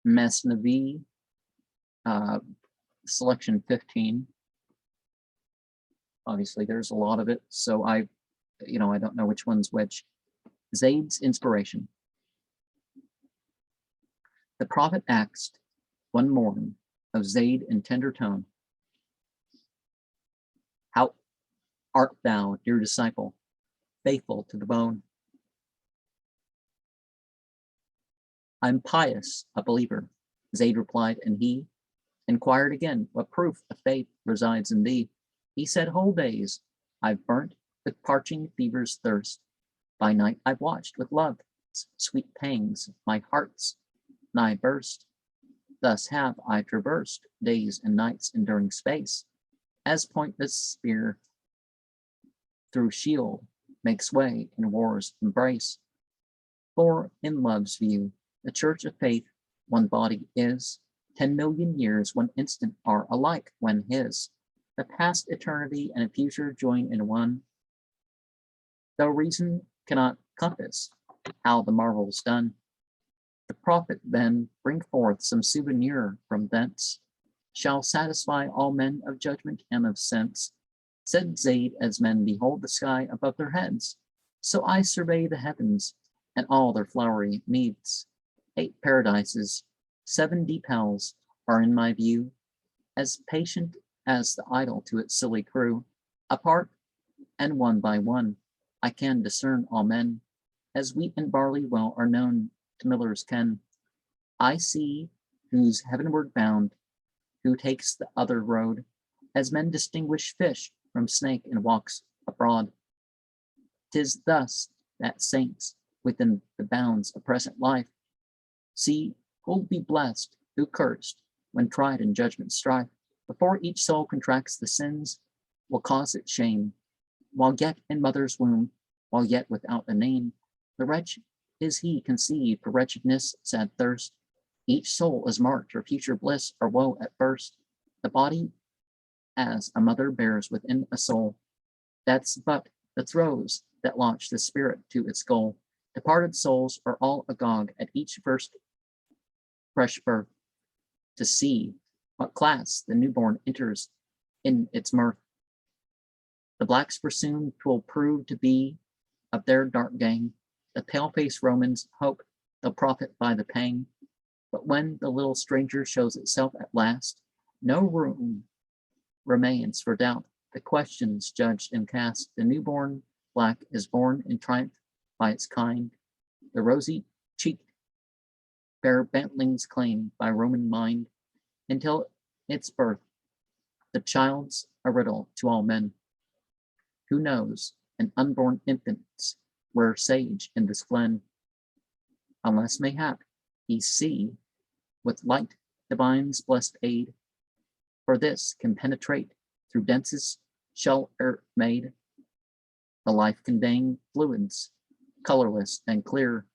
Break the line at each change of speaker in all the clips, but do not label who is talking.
Mesnevi, selection 15. Obviously, there's a lot of it, so I don't know which one's which. Zeyd's inspiration. The prophet asked one morn of Zeyd in tender tone, "How art thou, dear disciple, faithful to the bone?" "I'm pious, a believer," Zeyd replied, and he inquired again what proof of faith resides in thee. He said, "Whole days I've burnt with parching fever's thirst. By night I've watched with love's sweet pangs, my heart's nigh burst. Thus have I traversed days and nights enduring space, as pointless spear through shield makes way in war's embrace. For in love's view, the church of faith, one body is. 10,000,000 years, one instant are alike when his. The past eternity and a future join in one. Though reason cannot compass how the marvel's done, the prophet then bring forth some souvenir from thence, shall satisfy all men of judgment and of sense. Said Zeyd, as men behold the sky above their heads, so I survey the heavens and all their flowery meads. 8 paradises, 7 deep hells are in my view, as patient as the idol to its silly crew. Apart and one by one, I can discern all men, as wheat and barley well are known to millers ken. I see who's heavenward bound, who takes the other road, as men distinguish fish from snake and walks abroad. 'Tis thus that saints within the bounds of present life see who'll be blessed, who cursed, when tried in judgment strife. Before each soul contracts the sins will cause it shame, while yet in mother's womb, while yet without a name. The wretch is he conceived for wretchedness, sad thirst. Each soul is marked for future bliss or woe at first. The body as a mother bears within a soul, that's but the throes that launch the spirit to its goal. Departed souls are all agog at each first fresh birth, to see what class the newborn enters in its mirth. The blacks presume 'twill prove to be of their dark gang. The pale-faced Romans hope they'll profit by the pang. But when the little stranger shows itself at last, no room remains for doubt. The questions judged and cast. The newborn black is born in triumph by its kind. The rosy-cheeked bear bantlings claimed by Roman mind. Until its birth, the child's a riddle to all men. Who knows an unborn infant's rare sage in this glen, unless mayhap he see with light divine's blessed aid, for this can penetrate through densest shell earth made, the life-conveying fluids, colorless and clear,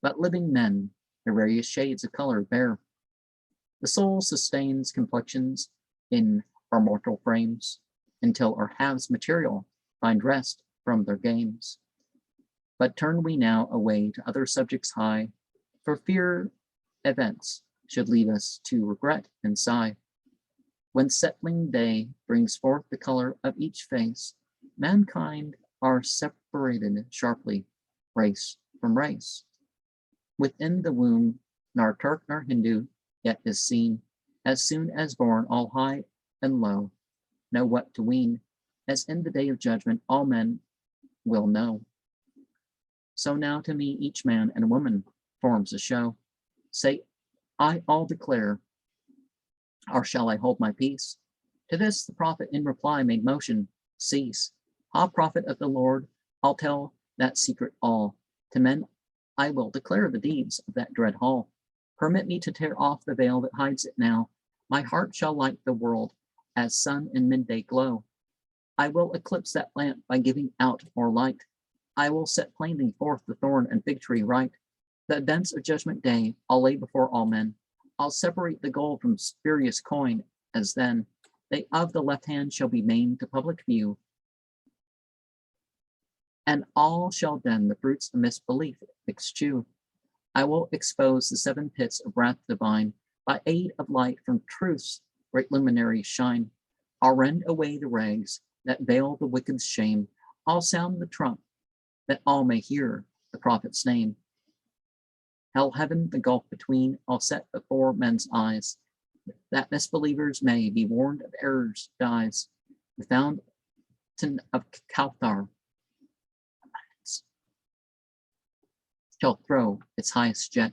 but living men the various shades of color bear. The soul sustains complexions in our mortal frames, until our halves material find rest from their games. But turn we now away to other subjects high, for fear events should lead us to regret and sigh. When settling day brings forth the color of each face, mankind are separated sharply, race from race. Within the womb, nor Turk nor Hindu yet is seen. As soon as born, all high and low know what to wean, as in the day of judgment all men will know. So now to me each man and woman forms a show. Say I all declare, or shall I hold my peace? To this the prophet in reply made motion, cease. Ah, prophet of the Lord, I'll tell that secret all. To men I will declare the deeds of that dread hall. Permit me to tear off the veil that hides it now. My heart shall light the world as sun in midday glow. I will eclipse that lamp by giving out more light. I will set plainly forth the thorn and fig tree right. The events of judgment day I'll lay before all men. I'll separate the gold from spurious coin, as then they of the left hand shall be made to public view. And all shall then the fruits of misbelief eschew. I will expose the 7 pits of wrath divine by aid of light from truth's great luminaries shine. I'll rend away the rags that veil the wicked's shame. I'll sound the trump that all may hear the prophet's name. Hell, heaven, the gulf between, I'll set before men's eyes, that misbelievers may be warned of errors dies. The fountain of Kauthar shall throw its highest jet.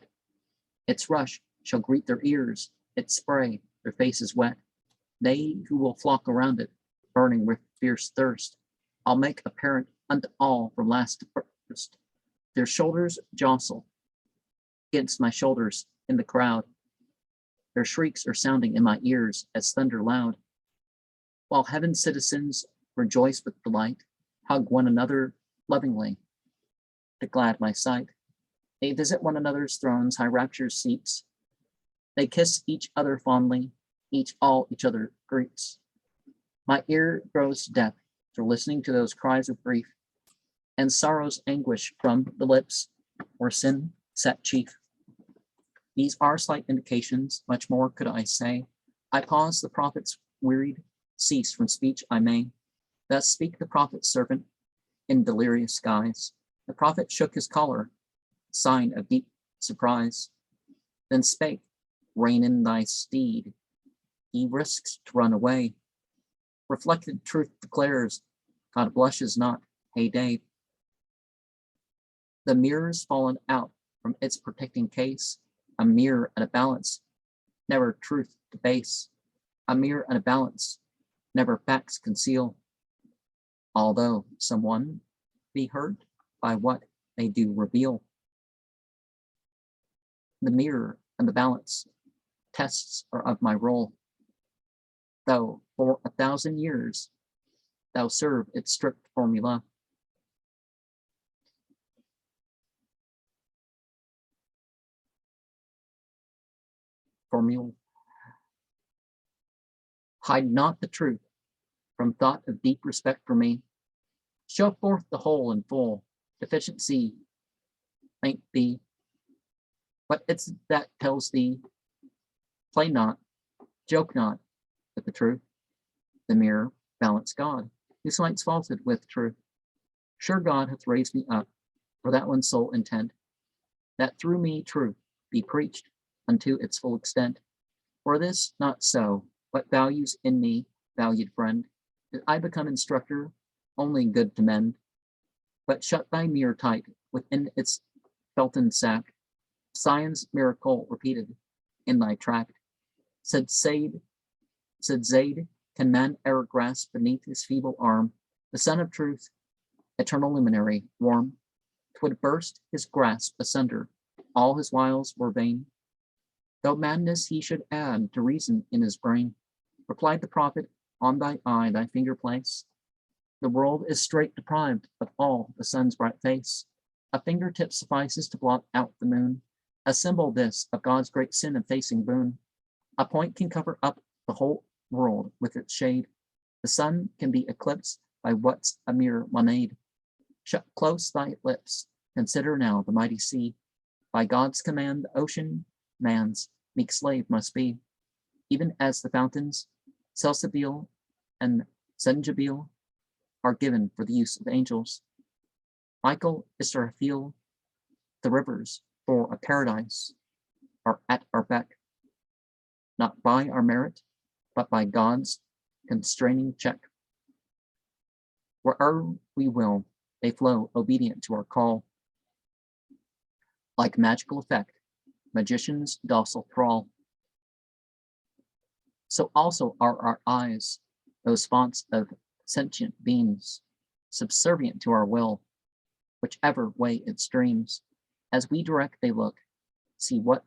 Its rush shall greet their ears, its spray their faces wet. They who will flock around it, burning with fierce thirst, I'll make apparent unto all from last to first. Their shoulders jostle against my shoulders in the crowd. Their shrieks are sounding in my ears as thunder loud. While heaven's citizens rejoice with delight, hug one another lovingly to glad my sight. They visit one another's thrones, high rapture seats. They kiss each other fondly, each other greets. My ear grows deaf through listening to those cries of grief and sorrow's anguish from the lips where sin sat chief. These are slight indications, much more could I say. I pause the prophet's wearied, cease from speech I may. Thus speak the prophet's servant in delirious guise. The prophet shook his collar, sign of deep surprise, then spake, rein in thy steed. He risks to run away. Reflected truth declares, God blushes not, hey Dave. The mirror's fallen out from its protecting case, a mirror and a balance, never truth debase. A mirror and a balance, never facts conceal. Although someone be hurt by what they do reveal. The mirror and the balance, tests are of my role. Though for 1,000 years, thou serve its strict formula. Hide not the truth from thought of deep respect for me. Show forth the whole and full deficiency might be, but it's that tells thee, play not, joke not with the truth. The mirror, balance God, who smites falsehood with truth. Sure God hath raised me up for that one sole intent, that through me truth be preached unto its full extent. For this not so, what values in me, valued friend, did I become instructor, only good to mend. But shut thy mirror tight within its felton sack, science miracle repeated in thy tract. Said Zeyd, can man e'er grasp beneath his feeble arm the sun of truth, eternal luminary, warm? 'Twould burst his grasp asunder, all his wiles were vain. Though madness he should add to reason in his brain, replied the prophet, on thy eye thy finger place. The world is straight deprived of all the sun's bright face. A fingertip suffices to blot out the moon, a symbol this of God's great sin of facing boon. A point can cover up the whole world with its shade. The sun can be eclipsed by what's a mere monade. Shut close thy lips, consider now the mighty sea. By God's command, the ocean, man's meek slave must be. Even as the fountains, Salsabil and Zenjabil, are given for the use of angels. Michael Israfil, the rivers for a paradise, are at our beck, not by our merit, but by God's constraining check. Where'er we will, they flow obedient to our call. Like magical effect, magician's docile thrall. So also are our eyes, those fonts of sentient beings, subservient to our will, whichever way it streams. As we direct they look, see what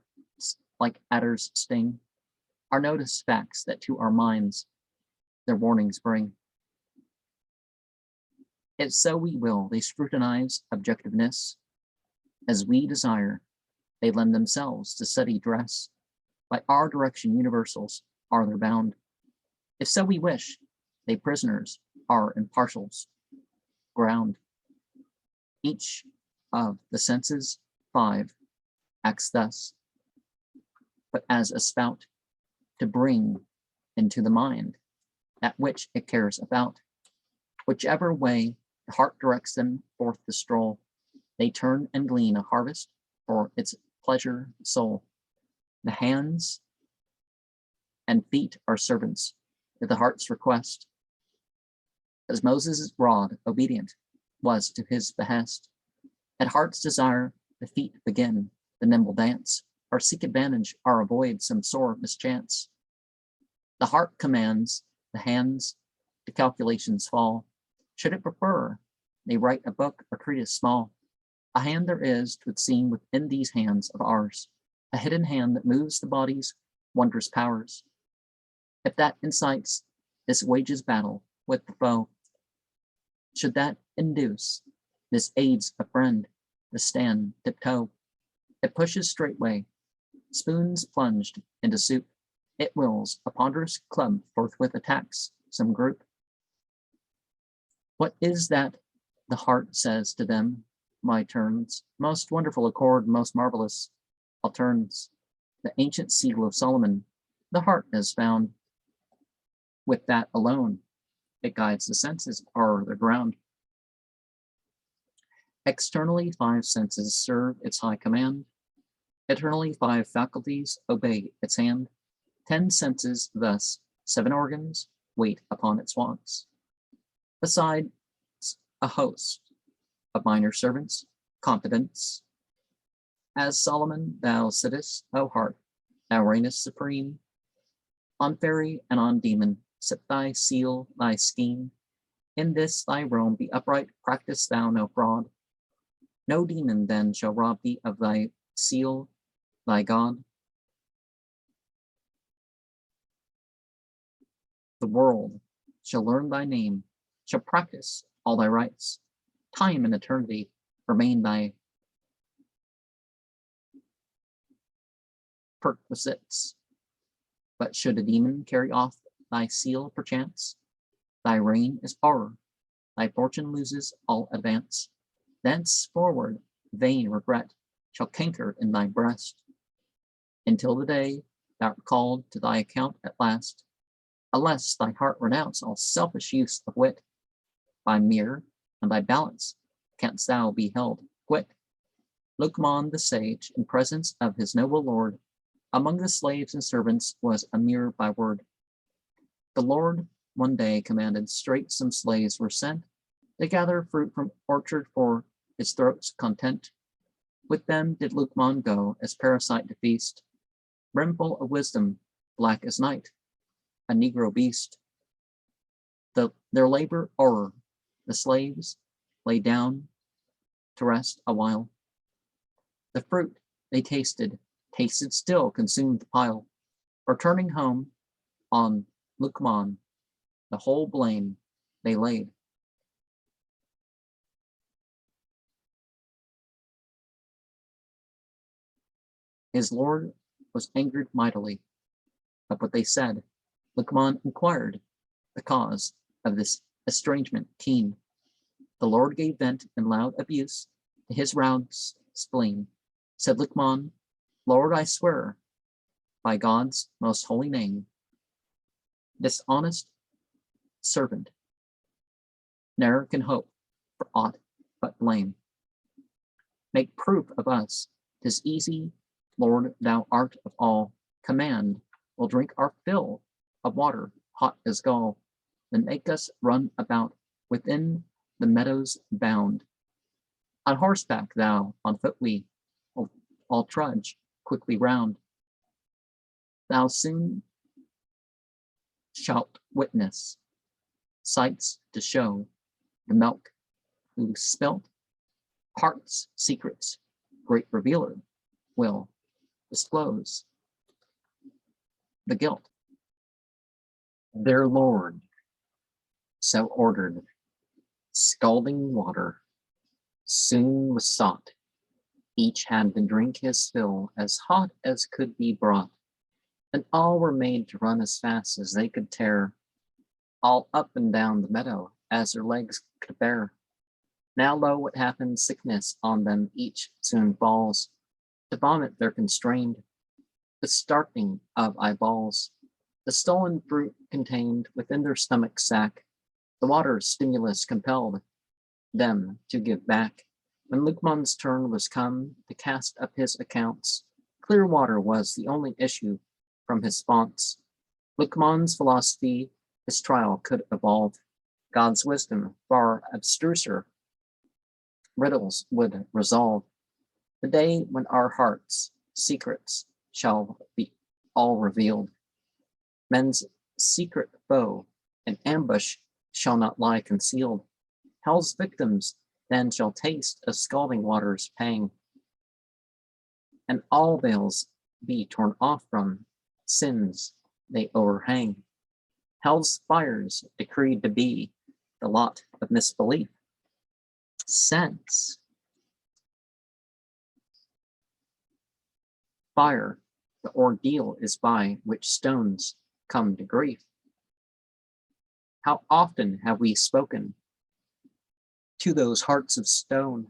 like adders sting, are noticed facts that to our minds their warnings bring. If so we will, they scrutinize objectiveness. As we desire, they lend themselves to study dress. By our direction universals are their bound. If so we wish, they prisoners are impartials, ground. Each of the senses 5 acts thus, but as a spout to bring into the mind that which it cares about. Whichever way the heart directs them forth to stroll, they turn and glean a harvest for its pleasure soul. The hands and feet are servants to the heart's request, as Moses' rod obedient was to his behest. At heart's desire, the feet begin the nimble dance, or seek advantage, or avoid some sore mischance. The heart commands the hands to calculations fall. Should it prefer, they write a book or treatise small. A hand there is, 'twould seem, within these hands of ours, a hidden hand that moves the body's wondrous powers. If that incites, this wages battle with the foe. Should that induce, this aids a friend to stand tiptoe. It pushes straightway, spoons plunged into soup. It wills, a ponderous club forthwith attacks some group. What is that the heart says to them? My turns, most wonderful accord, most marvelous alterns. The ancient seal of Solomon, the heart has found. With that alone, it guides the senses o'er the ground. Externally, 5 senses serve its high command. Eternally, 5 faculties obey its hand. 10 senses thus, 7 organs wait upon its wants. Besides a host of minor servants, confidence. As Solomon thou sittest, O heart, thou reignest supreme. On fairy and on demon, sit thy seal, thy scheme. In this thy realm be upright, practice thou no fraud. No demon then shall rob thee of thy seal, thy God. The world shall learn thy name, shall practice all thy rights. Time and eternity remain thy perquisites. But should a demon carry off thy seal perchance, thy reign is o'er, thy fortune loses all advance. Thenceforward vain regret shall canker in thy breast, until the day thou art called to thy account at last. Unless thy heart renounce all selfish use of wit, by mirror and by balance canst thou be held quit. Lucmon the sage, in presence of his noble lord, among the slaves and servants was a mirror by word. The Lord one day commanded, straight some slaves were sent to gather fruit from orchard for his throat's content. With them did Lucmon go as parasite to feast, brimful of wisdom, black as night, a negro beast. Their labor o'er, the slaves lay down to rest a while. The fruit they tasted still, consumed the pile. Returning home on Lucmon, the whole blame they laid. His lord was angered mightily at what they said. Lucmon inquired the cause of this estrangement keen. The Lord gave vent in loud abuse to his roused spleen. Said Lucmon, Lord, I swear by God's most holy name, this honest servant ne'er can hope for aught but blame. Make proof of us, 'tis easy, Lord, thou art of all. Command, we'll drink our fill of water, hot as gall, then make us run about within the meadow's bound. On horseback thou, on foot we, all trudge quickly round. Thou soon shalt witness sights to show the milk who spilt heart's secrets, great revealer will disclose the guilt. Their Lord so ordered, scalding water soon was sought. Each had to drink his fill, as hot as could be brought, and all were made to run as fast as they could tear, all up and down the meadow as their legs could bear. Now lo, what happens, sickness on them each soon falls, To vomit they're constrained, the starting of eyeballs, the stolen fruit contained within their stomach sack, the water stimulus compelled them to give back. When Lukman's turn was come to cast up his accounts, clear water was the only issue from his fonts. Lukman's philosophy his trial could evolve. God's wisdom, far abstruser riddles would resolve. The day when our hearts' secrets shall be all revealed. Men's secret foe, an ambush shall not lie concealed. Hell's victims then shall taste of scalding water's pang, and all veils be torn off from sins they overhang. Hell's fires decreed to be the lot of misbelief. Sense. Fire, the ordeal is by which stones come to grief. How often have we spoken to those hearts of stone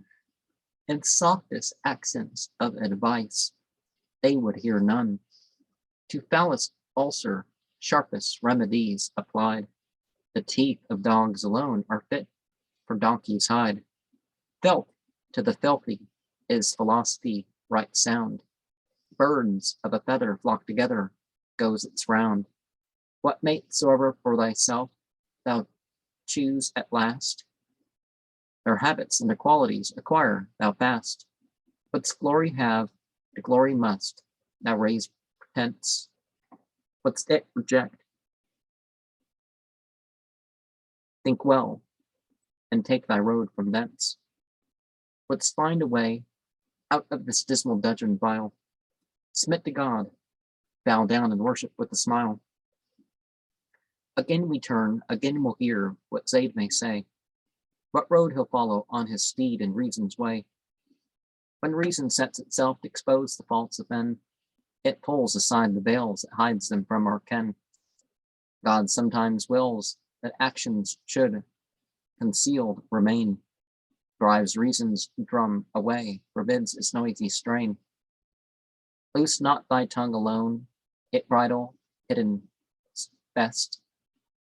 in softest accents of advice? They would hear none. To foulest ulcer, sharpest remedies applied. The teeth of dogs alone are fit for donkey's hide. Felt to the filthy is philosophy right sound. Birds of a feather flock together, goes its round. What mate soever for thyself thou choose at last, their habits and their qualities acquire thou fast. What's glory have, the glory must thou raise pretense. What's it reject? Think well, and take thy road from thence. Wouldst find a way out of this dismal dungeon vile, submit to God, bow down and worship with a smile. Again we turn, again we'll hear what Zeyd may say, what road he'll follow on his steed in reason's way. When reason sets itself to expose the faults of men, it pulls aside the veils that hides them from our ken. God sometimes wills that actions should concealed remain, drives reason's drum away, forbids its noisy strain. Loose not thy tongue alone, it bridle hidden best.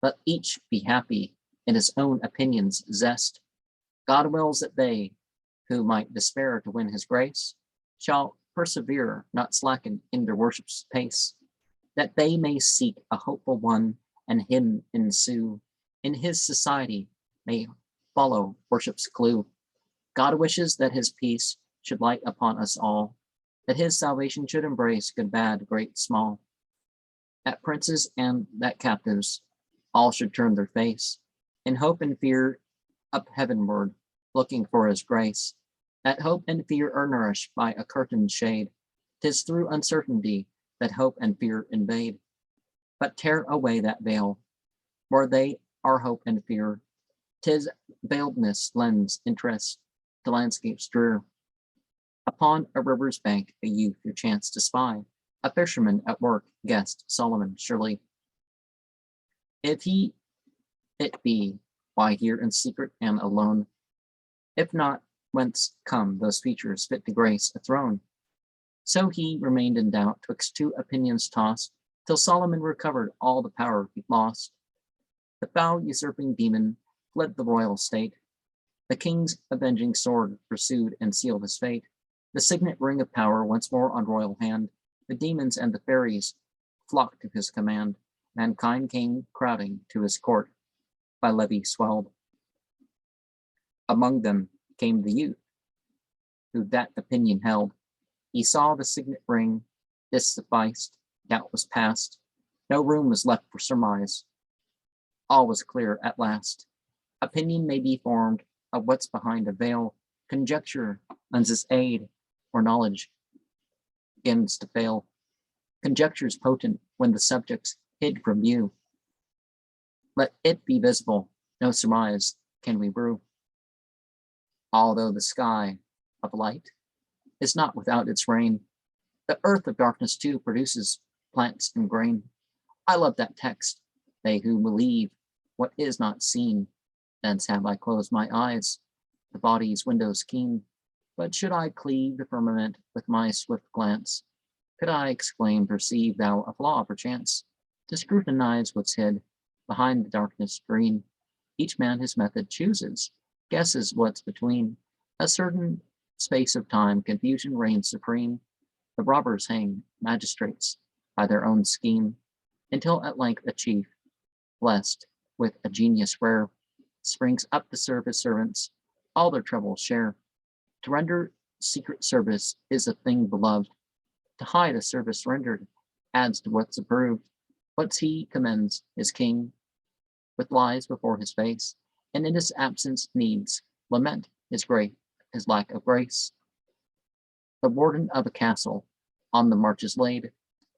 Let each be happy in his own opinion's zest. God wills that they who might despair to win his grace shall persevere, not slacken in their worship's pace, that they may seek a hopeful one and him ensue. In his society may follow worship's clue. God wishes that his peace should light upon us all, that his salvation should embrace good, bad, great, small. That princes and that captives all should turn their face, in hope and fear up heavenward, looking for his grace. That hope and fear are nourished by a curtained shade. 'Tis through uncertainty that hope and fear invade. But tear away that veil, where they are hope and fear. 'Tis veiledness lends interest to landscapes drear. Upon a river's bank a youth who chanced to spy a fisherman at work guessed Solomon surely. If he it be, why here in secret and alone? If not, whence come those features fit to grace a throne? So he remained in doubt twixt two opinions tossed, till Solomon recovered all the power he'd lost. The foul usurping demon fled the royal state. The king's avenging sword pursued and sealed his fate. The signet ring of power once more on royal hand. The demons and the fairies flocked to his command. Mankind came crowding to his court, by levy swelled. Among them came the youth, who that opinion held. He saw the signet ring, this sufficed, doubt was past. No room was left for surmise. All was clear at last. Opinion may be formed of what's behind a veil. Conjecture lends its aid, or knowledge begins to fail. Conjecture's potent when the subject's hid from view. Let it be visible, no surmise can we brew. Although the sky of light is not without its rain, the earth of darkness too produces plants and grain. I love that text, they who believe what is not seen. Thence have I closed my eyes, the body's windows keen. But should I cleave the firmament with my swift glance, could I exclaim, perceive thou a flaw perchance, to scrutinize what's hid behind the darkness green? Each man his method chooses, guesses what's between. A certain space of time, confusion reigns supreme. The robbers hang magistrates by their own scheme, until at length a chief, blessed with a genius rare, springs up to serve his servants, all their troubles share. To render secret service is a thing beloved. To hide a service rendered adds to what's approved. What's he commends his king with lies before his face, and in his absence needs lament his lack of grace. The warden of a castle on the marches laid,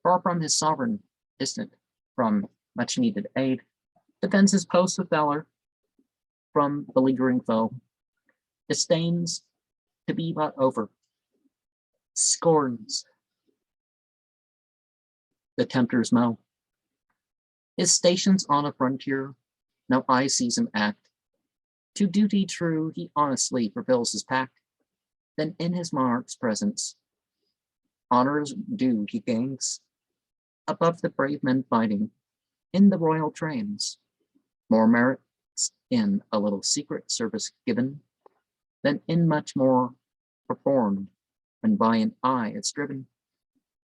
far from his sovereign, distant from much needed aid, defends his post with valor from beleaguering foe, disdains to be bought over, scorns the tempter's mow. His station's on a frontier, no eye sees him act. To duty true, he honestly fulfills his pact. Then in his monarch's presence, honors due he gains, above the brave men fighting in the royal trains. More merits in a little secret service given than in much more performed when by an eye it's driven.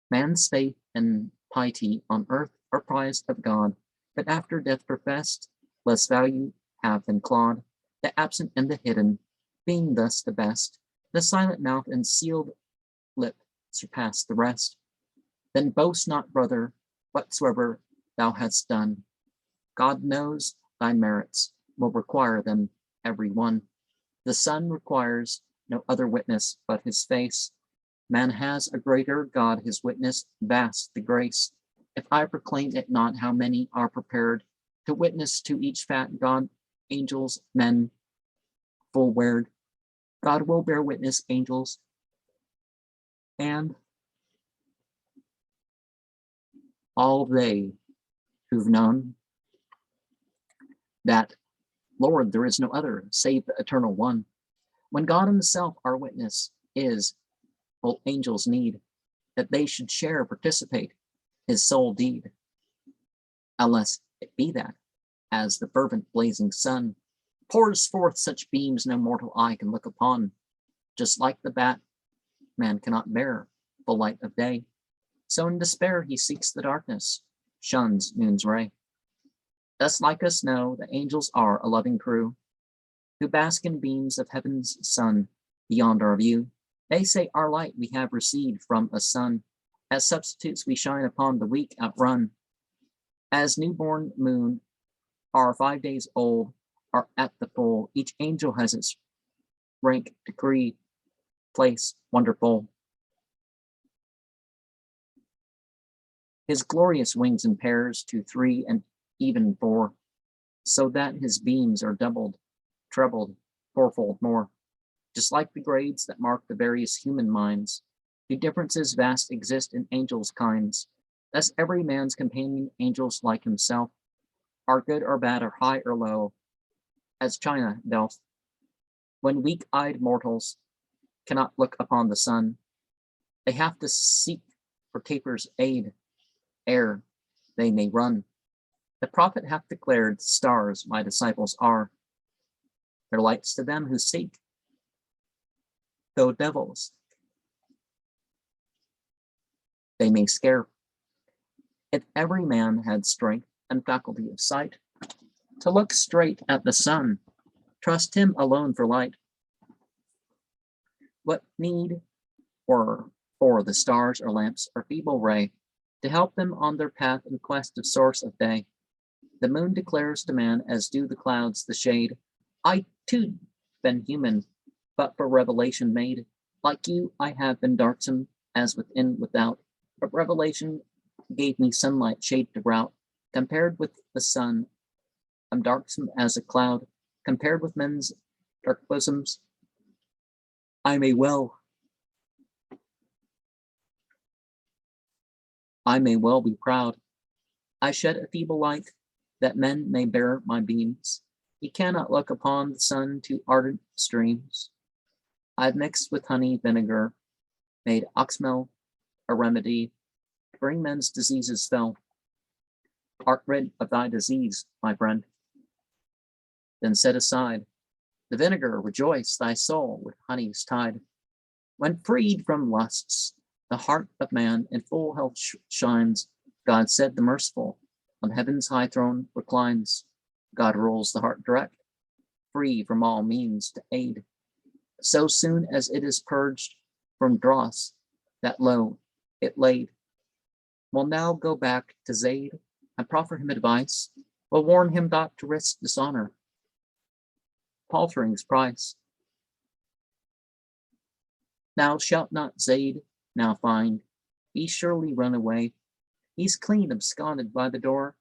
Man's faith and piety on earth are prized of God, but after death professed, less value have than clod. The absent and the hidden, being thus the best, the silent mouth and sealed lip surpass the rest. Then boast not, brother, whatsoever thou hast done. God knows thy merits will require them every one. The sun requires no other witness but his face. Man has a greater God his witness, vast the grace. If I proclaim it not, how many are prepared to witness to each fat God, angels, men, full weird. God will bear witness, angels, and all they who've known that, Lord, there is no other save the eternal one. When God himself, our witness, is, will angels need that they should share, participate his sole deed, unless it be that, as the fervent blazing sun pours forth such beams no mortal eye can look upon, just like the bat, man cannot bear the light of day, so in despair he seeks the darkness, shuns noon's ray. Thus like us know, the angels are a loving crew, who bask in beams of heaven's sun beyond our view. They say our light we have received from a sun, as substitutes we shine upon the weak outrun. As newborn moon are 5 days old, are at the full, each angel has its rank, degree, place, wonderful. His glorious wings in pairs to 3 and even 4, so that his beams are doubled, trebled, fourfold more. Just like the grades that mark the various human minds, do differences vast exist in angels' kinds. Thus every man's companion angels like himself are good or bad or high or low, as China doth. When weak-eyed mortals cannot look upon the sun, they have to seek for taper's aid ere they may run. The prophet hath declared, the stars my disciples are, their lights to them who seek, though devils they may scare. If every man had strength and faculty of sight to look straight at the sun, trust him alone for light, what need for the stars or lamps or feeble ray to help them on their path in quest of source of day? The moon declares to man, as do the clouds the shade, I too been human, but for revelation made. Like you, I have been darksome as within without, but revelation gave me sunlight shade to rout. Compared with the sun, I'm darksome as a cloud. Compared with men's dark bosoms, I may well be proud. I shed a feeble light, that men may bear my beams. He cannot look upon the sun to ardent streams. I've mixed with honey vinegar, made oxmeal a remedy, to bring men's diseases fell. Art rid of thy disease, my friend. Then set aside the vinegar, rejoice thy soul with honey's tide. When freed from lusts, the heart of man in full health shines. God said the merciful on heaven's high throne reclines. God rules the heart direct, free from all means to aid. So soon as it is purged from dross, that low it laid. Will now go back to Zeyd and proffer him advice, will warn him not to risk dishonor, paltering's price. Thou shalt not Zeyd now find, he surely run away. He's clean absconded by the door,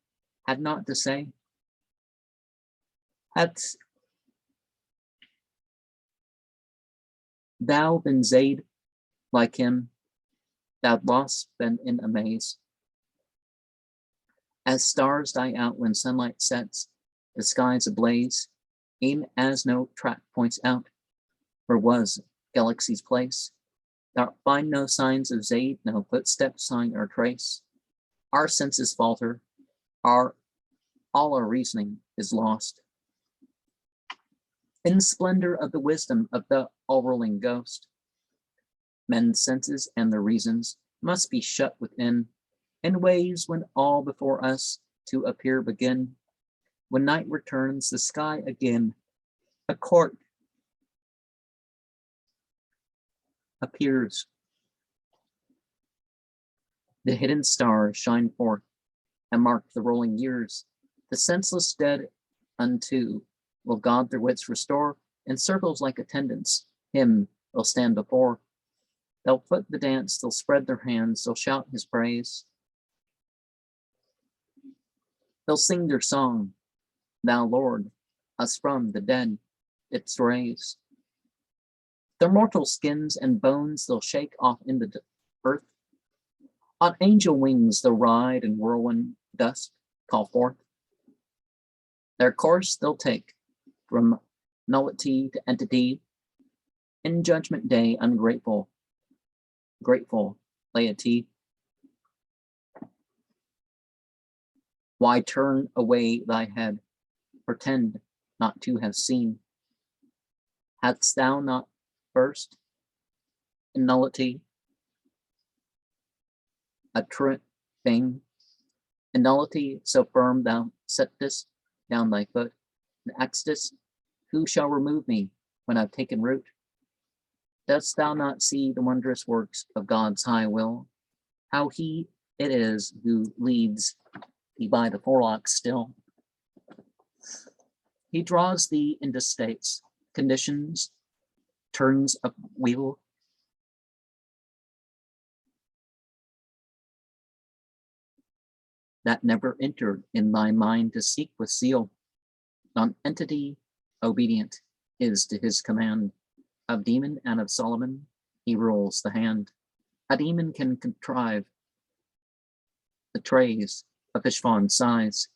had naught to say. Hadst thou been Zeyd like him, thou'd lost been in amaze. As stars die out when sunlight sets, the sky's ablaze, e'en as no track points out where was galaxy's place. Thou find no signs of Zeyd, no footstep, sign, or trace. Our senses falter, all our reasoning is lost. In splendor of the wisdom of the all-ruling ghost, men's senses and their reasons must be shut within, in ways when all before us to appear begin. When night returns the sky again, a court appears. The hidden stars shine forth and mark the rolling years. The senseless dead unto will God their wits restore. In circles like attendants, him will stand before. They'll foot the dance, they'll spread their hands, they'll shout his praise. They'll sing their song, thou Lord, us from the dead didst raise. Their mortal skins and bones they'll shake off in the earth. On angel wings they'll ride and whirlwind dust call forth. Their course they'll take from nullity to entity. In judgment day ungrateful, grateful laity. Why turn away thy head, pretend not to have seen? Hadst thou not first in nullity a truant thing, in nullity so firm thou settest down thy foot, and axedst, who shall remove me when I've taken root? Dost thou not see the wondrous works of God's high will? How he it is who leads thee by the forelock still. He draws thee into states, conditions, turns of wheel. That never entered in thy mind to seek with zeal. Non-entity obedient is to his command. Of demon and of Solomon he rules the hand. A demon can contrive the trays of fish fawn size.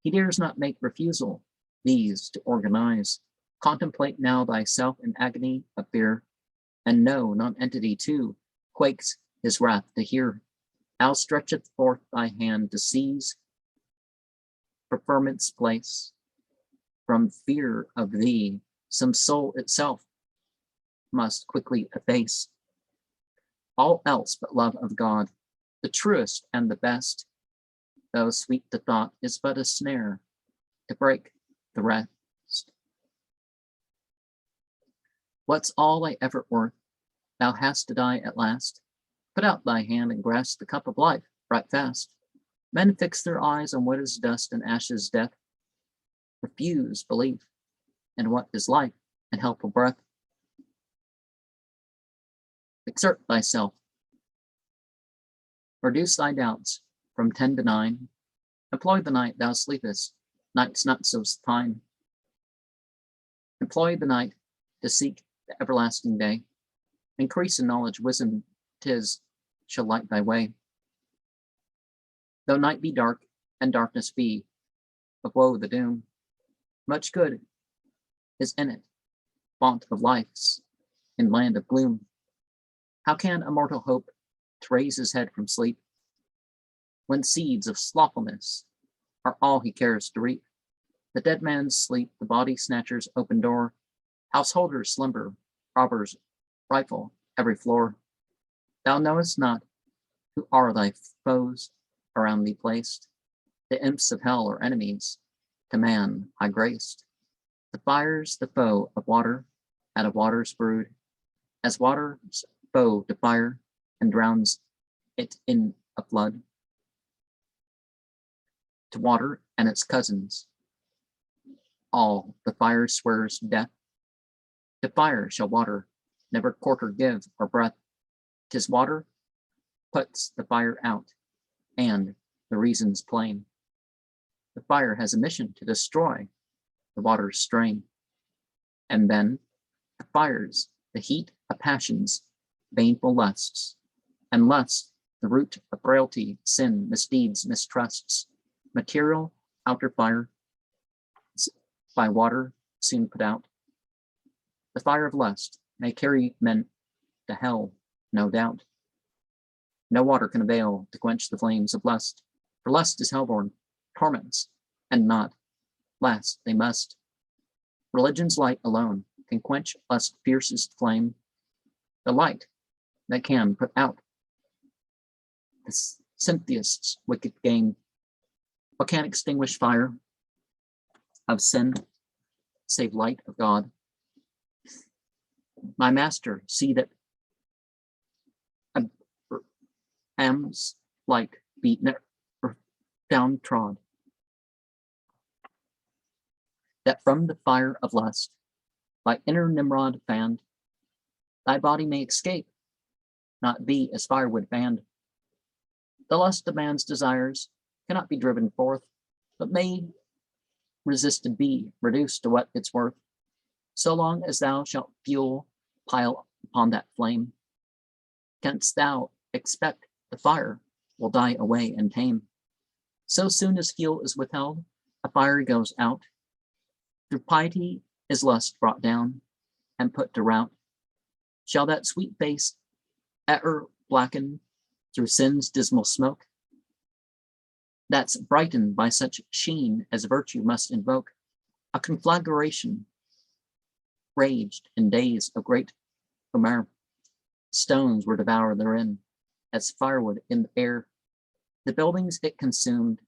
He dares not make refusal these to organize. Contemplate now thyself in agony of fear, and know non-entity too quakes his wrath to hear. Thou stretcheth forth thy hand to seize preferment's place. From fear of thee, some soul itself must quickly efface. All else but love of God, the truest and the best, though sweet the thought, is but a snare to break the rest. What's all thy effort worth? Thou hast to die at last. Put out thy hand and grasp the cup of life right fast. Men fix their eyes on what is dust and ashes death. Refuse belief in what is life and helpful breath. Exert thyself. Reduce thy doubts from 10 to 9. Employ the night thou sleepest. Night's not so fine. Employ the night to seek the everlasting day. Increase in knowledge, wisdom, 'tis shall light thy way. Though night be dark and darkness be, of woe the doom, much good is in it, font of life's in land of gloom. How can a mortal hope to raise his head from sleep, when seeds of slothfulness are all he cares to reap? The dead man's sleep, the body snatcher's open door, householders slumber, robbers rifle every floor. Thou knowest not who are thy foes around thee placed, the imps of hell are enemies to man high graced. The fire's the foe of water, out of water's brood, as water's foe to fire, and drowns it in a flood. To water and its cousins, all the fire swears death. To fire shall water never quarter give or breath. 'Tis water puts the fire out, and the reason's plain. The fire has a mission to destroy the water's strain. And then the fires, the heat of passions, baneful lusts, and lust, the root of frailty, sin, misdeeds, mistrusts, material outer fire, by water soon put out. The fire of lust may carry men to hell, no doubt. No water can avail to quench the flames of lust, for lust is hellborn, torments, and not last they must. Religion's light alone can quench lust's fiercest flame, the light that can put out the syntheist's wicked game. What can extinguish fire of sin, save light of God? My master, see that Am's light be never downtrod, that from the fire of lust, by inner Nimrod fanned, thy body may escape, not be as firewood fanned. The lust of man's desires cannot be driven forth, but may resisted be, reduced to what it's worth. So long as thou shalt fuel pile upon that flame, canst thou expect the fire will die away and tame. So soon as fuel is withheld, a fire goes out. Through piety is lust brought down and put to rout. Shall that sweet face e'er blacken through sin's dismal smoke? That's brightened by such sheen as virtue must invoke. A conflagration raged in days of great Homer. Stones were devoured therein as firewood in the air. The buildings it consumed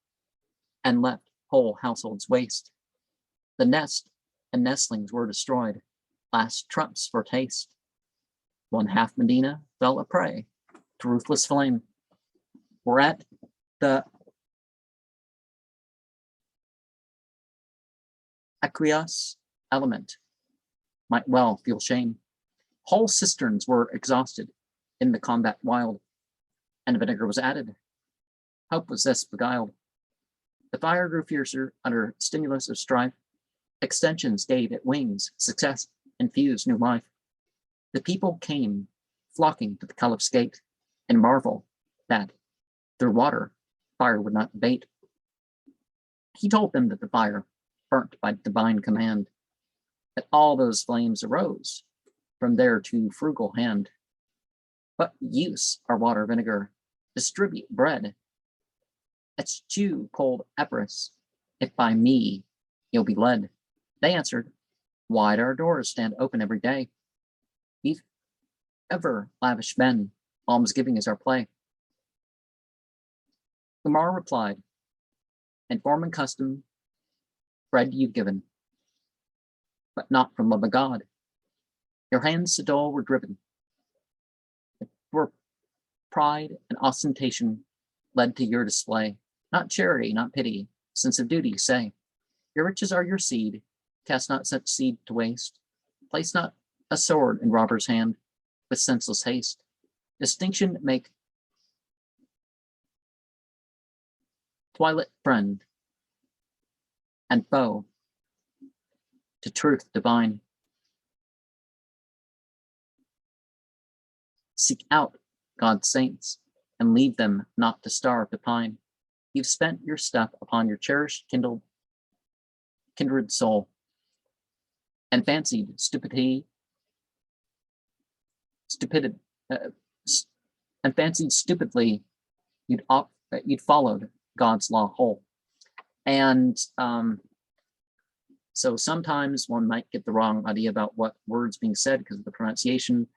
and left whole households waste. The nest and nestlings were destroyed, last trumps for taste. One half Medina fell a prey to ruthless flame. Whereat the aqueous element might well feel shame. Whole cisterns were exhausted in the combat wild, and vinegar was added. Hope was thus beguiled. The fire grew fiercer under stimulus of strife. Extensions gave it wings, success infused new life. The people came flocking to the caliph's gate and marvel that through water fire would not abate. He told them that the fire burnt by divine command, that all those flames arose from their too frugal hand. What use are water, vinegar? Distribute bread. Eschew cold avarice, if by me you'll be led. They answered, wide our doors stand open every day. We've ever lavish men, almsgiving is our play. Umar replied, in form and custom, bread you've given, but not from love of God. Your hands to dole were driven. For pride and ostentation led to your display, not charity, not pity, sense of duty, say. Your riches are your seed, cast not such seed to waste. Place not a sword in robber's hand with senseless haste. Distinction make twilight friend and foe to truth divine. Seek out God's saints and leave them not to starve to pine. You've spent your stuff upon your cherished kindred soul and fancied stupidity stupid, and fancied stupidly you'd followed God's law whole. And so sometimes one might get the wrong idea about what words being said because of the pronunciation,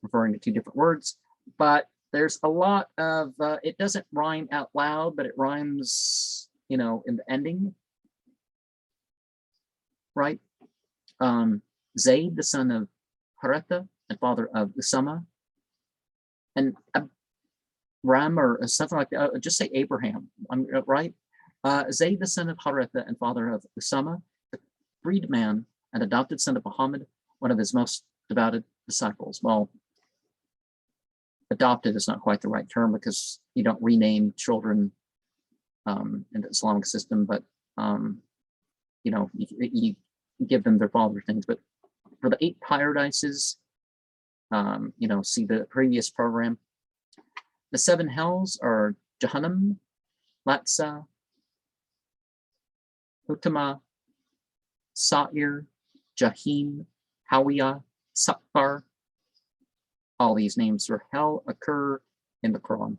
referring to two different words. But there's a lot of, it doesn't rhyme out loud, but it rhymes, in the ending, right? Zeyd, the son of Haretha and father of Usama, and Ram or something like that, just say Abraham, right? Zeyd, the son of Haretha and father of Usama, the freedman and adopted son of Muhammad, one of his most devoted disciples. Well, adopted is not quite the right term because you don't rename children in the Islamic system, but you give them their father things. But for the 8 paradises, see the previous program. The 7 hells are Jahannam, Latsa, Hutama, Sa'ir, Jahim, Hawiyah, Saqar. All these names for hell occur in the Quran.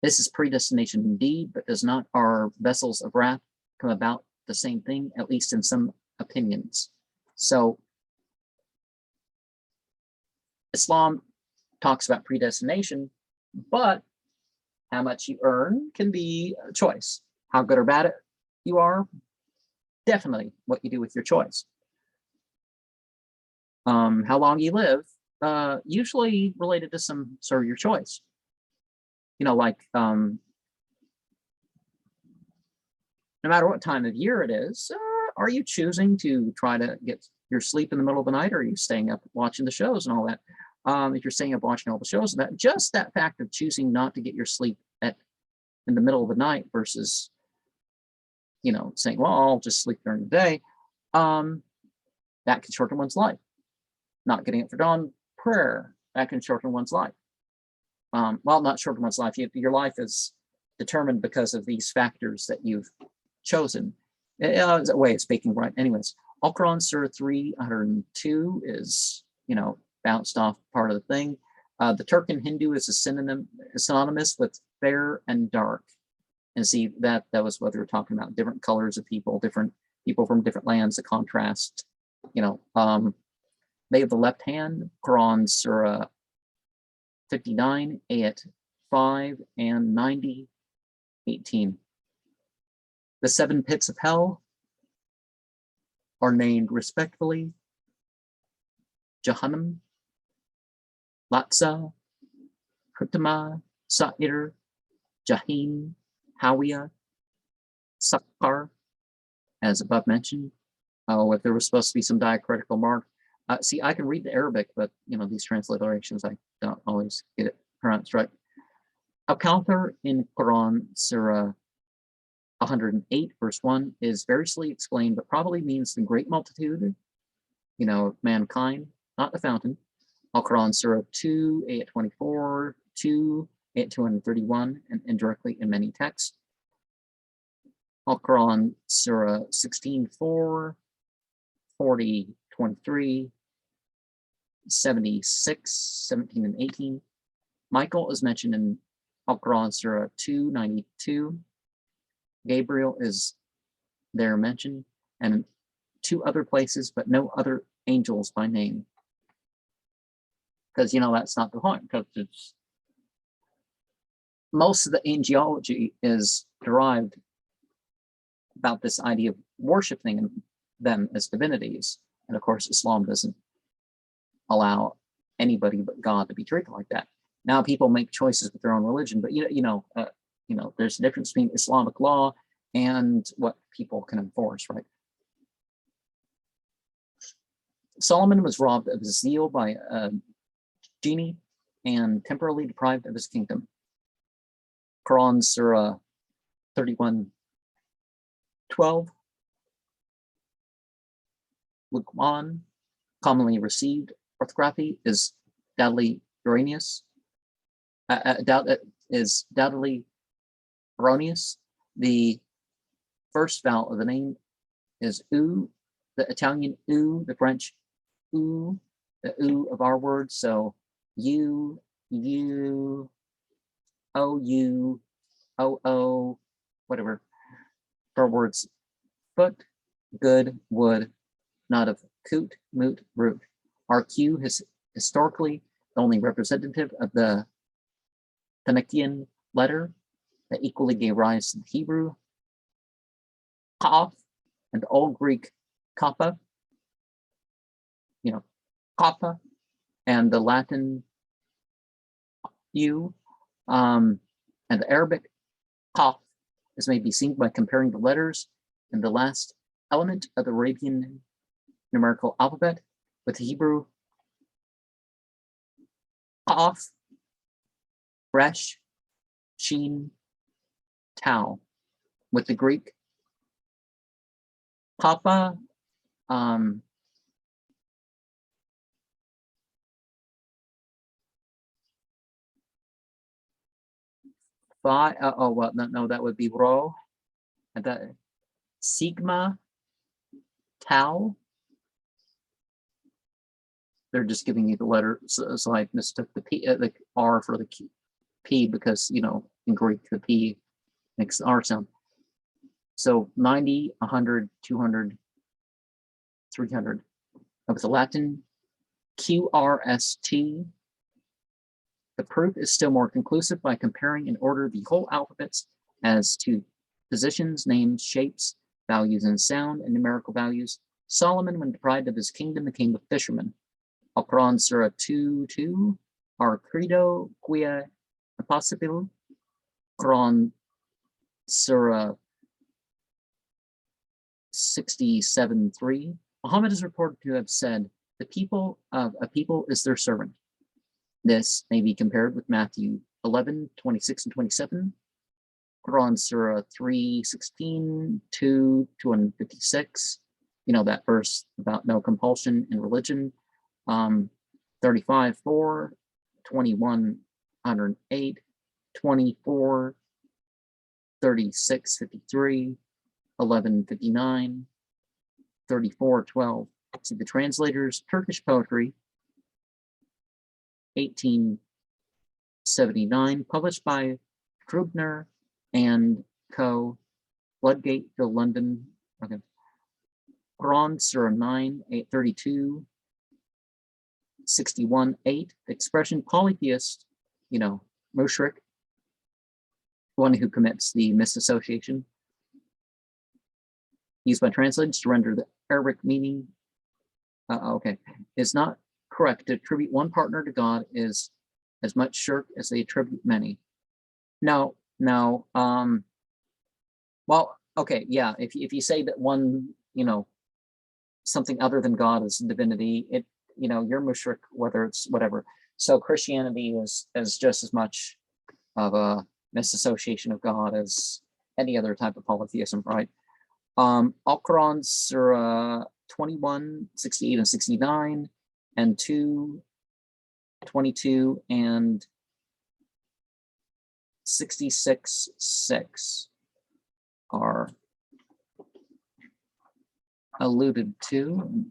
This is predestination indeed, but does not our vessels of wrath come about the same thing, at least in some opinions? So Islam talks about predestination, but how much you earn can be a choice. How good or bad you are, definitely what you do with your choice. How long you live, usually related to some sort of your choice. Like no matter what time of year it is, are you choosing to try to get your sleep in the middle of the night, or are you staying up watching the shows and all that? If you're staying up watching all the shows, that fact of choosing not to get your sleep in the middle of the night versus, saying, well, I'll just sleep during the day, that can shorten one's life. Not getting up for dawn prayer, that can shorten one's life. Well, not shorten one's life. Your life is determined because of these factors that you've chosen. It's a way of speaking, right? Anyways, Al-Quran Surah 302 is, bounced off part of the thing. The Turk and Hindu is synonymous with fair and dark. And see, that was what they were talking about, different colors of people, different people from different lands, the contrast, they have the left hand, Quran Surah 59, Ayat 5 and 90, 18. The 7 pits of hell are named respectively Jahannam, Latsa, Hutama, Sa'ir, Jahim, Hawiyah, Saqar, as above mentioned. If there was supposed to be some diacritical mark. See, I can read the Arabic, but these transliterations, I don't always get it pronounced right. Al-Kawthar in Quran Surah 108, verse 1 is variously explained, but probably means the great multitude, mankind, not the fountain. Al-Quran Surah 2, Ayat 24, 2, Ayat 231, and indirectly in many texts. Al-Quran Surah 16, 4, 40, 23, 76, 17, and 18. Michael is mentioned in Al-Quran Surah 292. Gabriel is there mentioned, and 2 other places, but no other angels by name. Because, that's not the point, because it's most of the angelology is derived about this idea of worshiping them as divinities. And of course, Islam doesn't allow anybody but God to be treated like that. Now people make choices with their own religion, but there's a difference between Islamic law and what people can enforce, right? Solomon was robbed of his zeal by a genie and temporarily deprived of his kingdom. Quran Surah 31:12. Luqman, commonly received orthography, is doubtedly erroneous. The first vowel of the name is U, the Italian U, the French U, the oo of our words. So you, o, o, whatever, for words foot, good, wood, not of coot, moot, root. Our Q is historically the only representative of the Phoenician letter that equally gave rise to the Hebrew Kaf and the Old Greek Kappa, Kappa, and the Latin U, and the Arabic Kaf, as may be seen by comparing the letters in the last element of the Arabian numerical alphabet with the Hebrew Kaf, Resh, Shin, Tau, with the Greek Kappa, well, no, that would be Rho, and that Sigma, Tau. They're just giving you the letter, so I mistook the P, the R for the P because, in Greek, the P makes the R sound. So 90, 100, 200, 300. With the Latin QRST, the proof is still more conclusive by comparing in order the whole alphabets as to positions, names, shapes, values in sound, and numerical values. Solomon, when deprived of his kingdom, became a fisherman. Al-Quran Surah 2:2, our credo quia impossible. Quran Surah 67:3. Muhammad is reported to have said, "The people of a people is their servant." This may be compared with Matthew 11:26 and 27, Quran Surah 3:16 to 256. That verse about no compulsion in religion. 35:4, 21:108, 24, 36:53, 11:59, 34:12. See the translators, Turkish poetry, 1879, published by Krubner and Co. Ludgate, London. Okay. Quran Surah 9:832, 61:8. The expression polytheist, mushrik, one who commits the misassociation, used by translators to render the Arabic meaning. Okay, it's not correct to attribute one partner to God is as much shirk as they attribute many. No. Well, okay, yeah. If you say that one, something other than God is divinity, you're mushrik, whether it's whatever. So Christianity is just as much of a misassociation of God as any other type of polytheism, right? Al-Quran Surah 21, 68 and 69, and 2, 22 and 66:6 are alluded to.